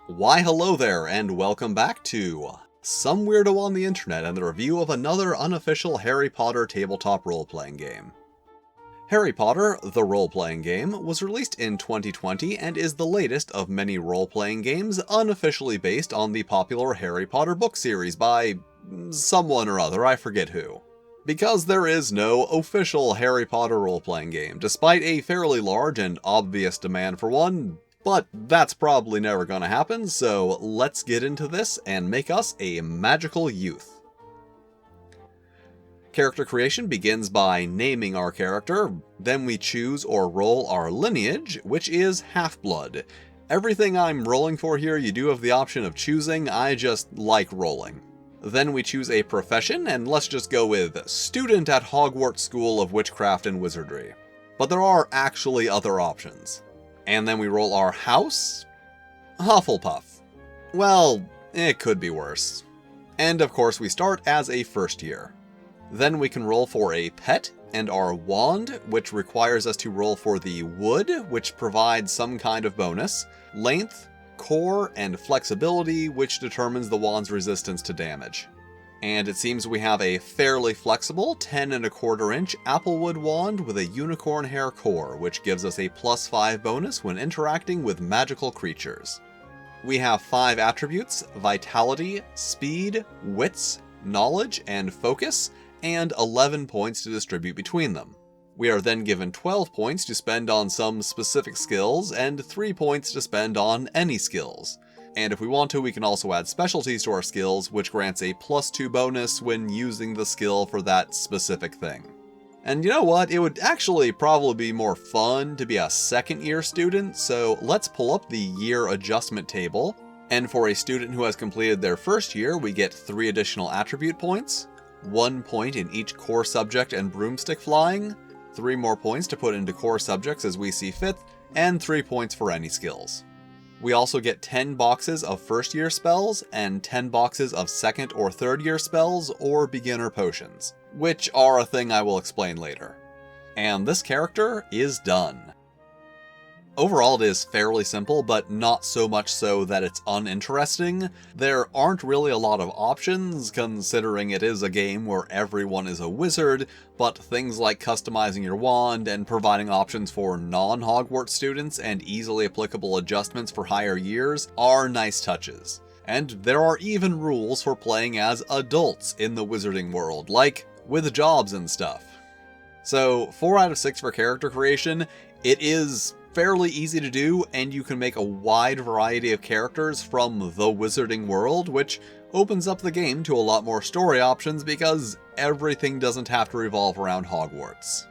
Why hello there, and welcome back to Some Weirdo on the Internet and the review of another unofficial Harry Potter tabletop role-playing game. Harry Potter, the role-playing game, was released in 2020 and is the latest of many role-playing games unofficially based on the popular Harry Potter book series by someone or other, I forget who. Because there is no official Harry Potter role-playing game, despite a fairly large and obvious demand for one, but that's probably never gonna happen, so let's get into this and make us a magical youth. Character creation begins by naming our character, then we choose or roll our lineage, which is Half-Blood. Everything I'm rolling for here you do have the option of choosing, I just like rolling. Then we choose a profession, and let's just go with Student at Hogwarts School of Witchcraft and Wizardry. But there are actually other options. And then we roll our house, Hufflepuff. Well, it could be worse. And of course we start as a first year. Then we can roll for a pet and our wand, which requires us to roll for the wood, which provides some kind of bonus, length, core, and flexibility, which determines the wand's resistance to damage. And it seems we have a fairly flexible 10¼ inch applewood wand with a unicorn hair core, which gives us a +5 bonus when interacting with magical creatures. We have 5 attributes: vitality, speed, wits, knowledge, and focus, and 11 points to distribute between them. We are then given 12 points to spend on some specific skills, and 3 points to spend on any skills. And if we want to, we can also add specialties to our skills, which grants a +2 bonus when using the skill for that specific thing. And you know what? It would actually probably be more fun to be a second-year student, so let's pull up the year adjustment table. And for a student who has completed their first year, we get 3 additional attribute points, 1 point in each core subject and broomstick flying, 3 more points to put into core subjects as we see fit, and 3 points for any skills. We also get 10 boxes of first year spells and 10 boxes of second or third year spells or beginner potions, which are a thing I will explain later. And this character is done. Overall, it is fairly simple, but not so much so that it's uninteresting. There aren't really a lot of options, considering it is a game where everyone is a wizard, but things like customizing your wand and providing options for non-Hogwarts students and easily applicable adjustments for higher years are nice touches. And there are even rules for playing as adults in the wizarding world, like with jobs and stuff. So 4 out of 6 for character creation. It is fairly easy to do, and you can make a wide variety of characters from the wizarding world, which opens up the game to a lot more story options because everything doesn't have to revolve around Hogwarts.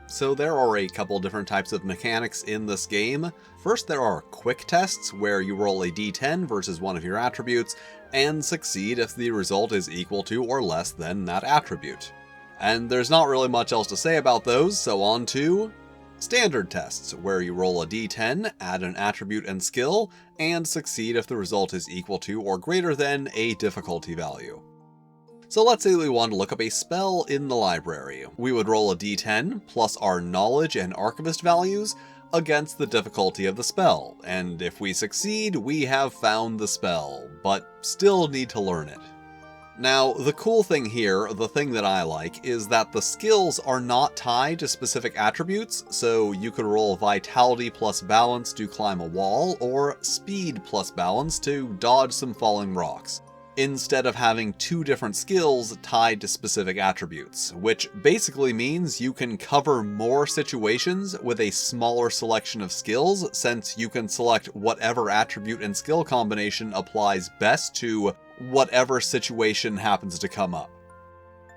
So there are a couple different types of mechanics in this game. First, there are quick tests, where you roll a d10 versus one of your attributes, and succeed if the result is equal to or less than that attribute. And there's not really much else to say about those, so on to standard tests, where you roll a d10, add an attribute and skill, and succeed if the result is equal to or greater than a difficulty value. So let's say we want to look up a spell in the library. We would roll a d10 plus our knowledge and archivist values against the difficulty of the spell, and if we succeed, we have found the spell, but still need to learn it. Now, the cool thing here, the thing that I like, is that the skills are not tied to specific attributes, so you could roll vitality plus balance to climb a wall, or speed plus balance to dodge some falling rocks, instead of having 2 different skills tied to specific attributes, which basically means you can cover more situations with a smaller selection of skills, since you can select whatever attribute and skill combination applies best to whatever situation happens to come up.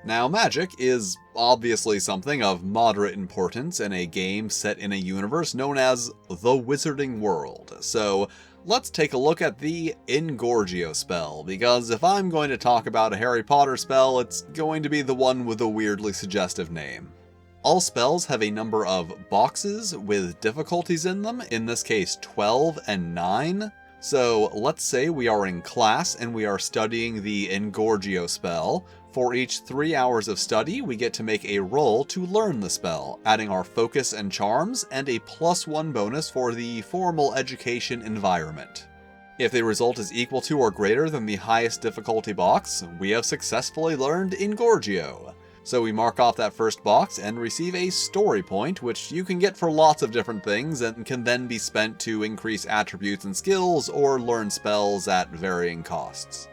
Now, magic is obviously something of moderate importance in a game set in a universe known as the Wizarding World, so let's take a look at the Ingorgio spell, because if I'm going to talk about a Harry Potter spell, it's going to be the one with a weirdly suggestive name. All spells have a number of boxes with difficulties in them, in this case 12 and 9. So let's say we are in class and we are studying the Ingorgio spell. For each 3 hours of study, we get to make a roll to learn the spell, adding our focus and charms, and a +1 bonus for the formal education environment. If the result is equal to or greater than the highest difficulty box, we have successfully learned Ingorgio. So we mark off that first box and receive a story point, which you can get for lots of different things and can then be spent to increase attributes and skills or learn spells at varying costs.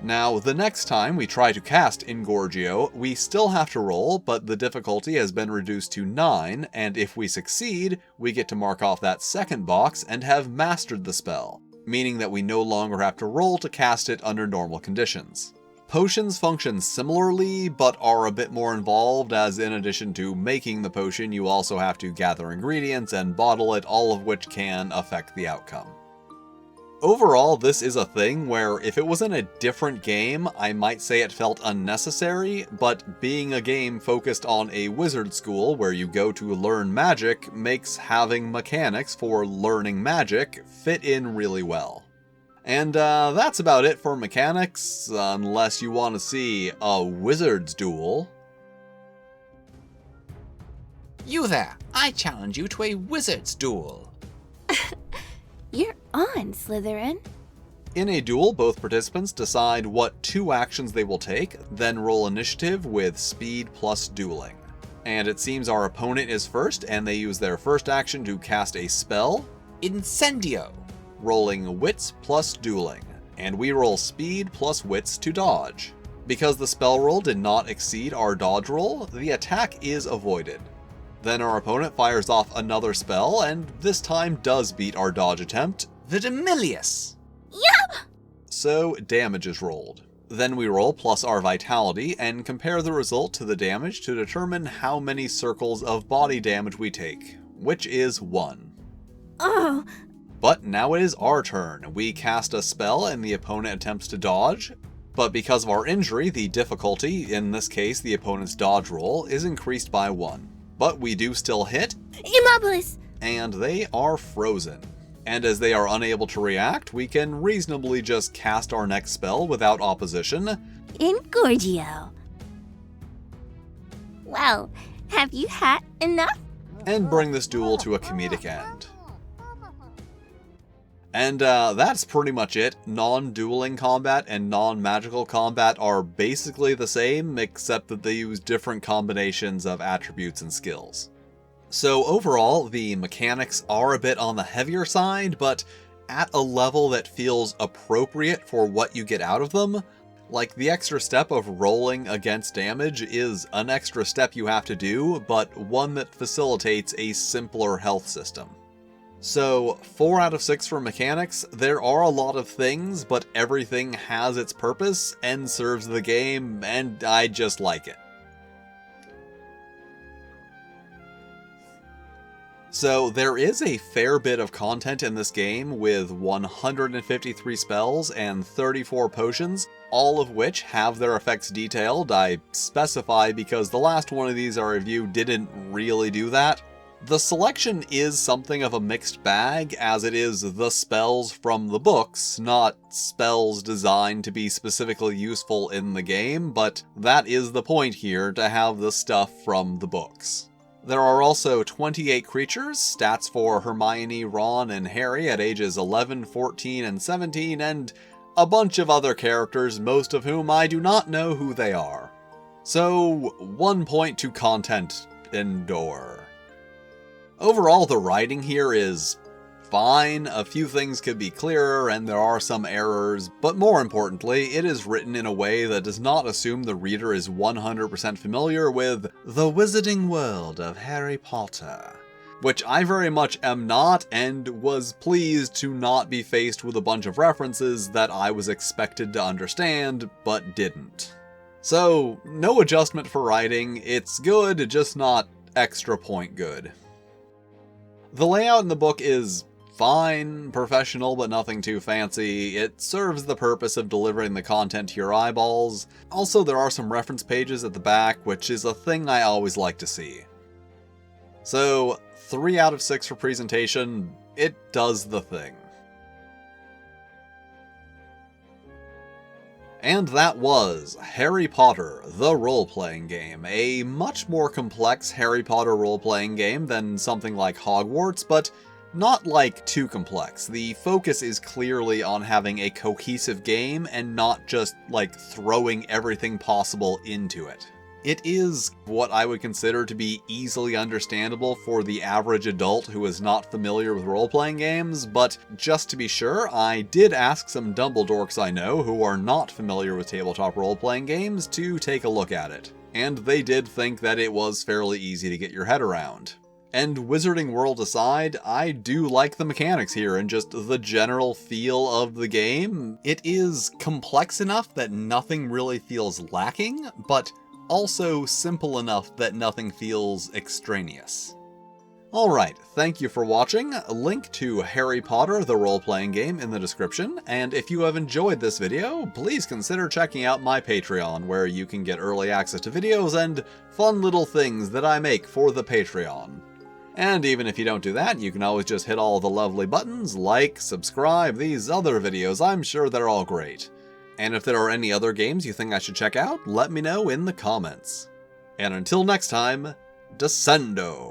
Now, the next time we try to cast Ingorgio, we still have to roll, but the difficulty has been reduced to 9, and if we succeed, we get to mark off that second box and have mastered the spell, meaning that we no longer have to roll to cast it under normal conditions. Potions function similarly, but are a bit more involved, as in addition to making the potion, you also have to gather ingredients and bottle it, all of which can affect the outcome. Overall, this is a thing where if it was in a different game, I might say it felt unnecessary, but being a game focused on a wizard school where you go to learn magic makes having mechanics for learning magic fit in really well. And that's about it for mechanics, unless you want to see a wizard's duel. You there! I challenge you to a wizard's duel! You're on, Slytherin. In a duel, both participants decide what 2 actions they will take, then roll initiative with speed plus dueling. And it seems our opponent is first, and they use their first action to cast a spell, Incendio! rolling wits plus dueling, and we roll speed plus wits to dodge. Because the spell roll did not exceed our dodge roll, the attack is avoided. Then our opponent fires off another spell, and this time does beat our dodge attempt, Vidimilius! Yeah! So damage is rolled. Then we roll plus our vitality and compare the result to the damage to determine how many circles of body damage we take, which is 1. Oh, But now it is our turn. We cast a spell and the opponent attempts to dodge, but because of our injury, the difficulty, in this case the opponent's dodge roll, is increased by 1. But we do still hit, Immobilis! and they are frozen. And as they are unable to react, we can reasonably just cast our next spell without opposition. Ingorgio. Well, have you had enough? And bring this duel to a comedic end. And that's pretty much it. Non-dueling combat and non-magical combat are basically the same, except that they use different combinations of attributes and skills. So overall, the mechanics are a bit on the heavier side, but at a level that feels appropriate for what you get out of them. Like, the extra step of rolling against damage is an extra step you have to do, but one that facilitates a simpler health system. So, 4 out of 6 for mechanics. There are a lot of things, but everything has its purpose and serves the game, and I just like it. So, there is a fair bit of content in this game with 153 spells and 34 potions, all of which have their effects detailed. I specify because the last one of these I reviewed didn't really do that. The selection is something of a mixed bag, as it is the spells from the books, not spells designed to be specifically useful in the game, but that is the point here, to have the stuff from the books. There are also 28 creatures, stats for Hermione, Ron, and Harry at ages 11, 14, and 17, and a bunch of other characters, most of whom I do not know who they are. So, 1 point to content endure. Overall, the writing here is fine. A few things could be clearer, and there are some errors, but more importantly, it is written in a way that does not assume the reader is 100% familiar with the wizarding world of Harry Potter, which I very much am not, and was pleased to not be faced with a bunch of references that I was expected to understand, but didn't. So, no adjustment for writing. It's good, just not extra point good. The layout in the book is fine, professional, but nothing too fancy. It serves the purpose of delivering the content to your eyeballs. Also, there are some reference pages at the back, which is a thing I always like to see. So, 3 out of 6 for presentation. It does the thing. And that was Harry Potter, the role-playing game, a much more complex Harry Potter role-playing game than something like Hogwarts, but not like too complex. The focus is clearly on having a cohesive game and not just like throwing everything possible into it. It is what I would consider to be easily understandable for the average adult who is not familiar with role-playing games, but just to be sure, I did ask some Dumbledorks I know who are not familiar with tabletop role-playing games to take a look at it. And they did think that it was fairly easy to get your head around. And Wizarding World aside, I do like the mechanics here and just the general feel of the game. It is complex enough that nothing really feels lacking, but also simple enough that nothing feels extraneous. Alright, thank you for watching. A link to Harry Potter, the role-playing game, in the description, and if you have enjoyed this video, please consider checking out my Patreon, where you can get early access to videos and fun little things that I make for the Patreon. And even if you don't do that, you can always just hit all the lovely buttons, like, subscribe, these other videos, I'm sure they're all great. And if there are any other games you think I should check out, let me know in the comments. And until next time, Descendo!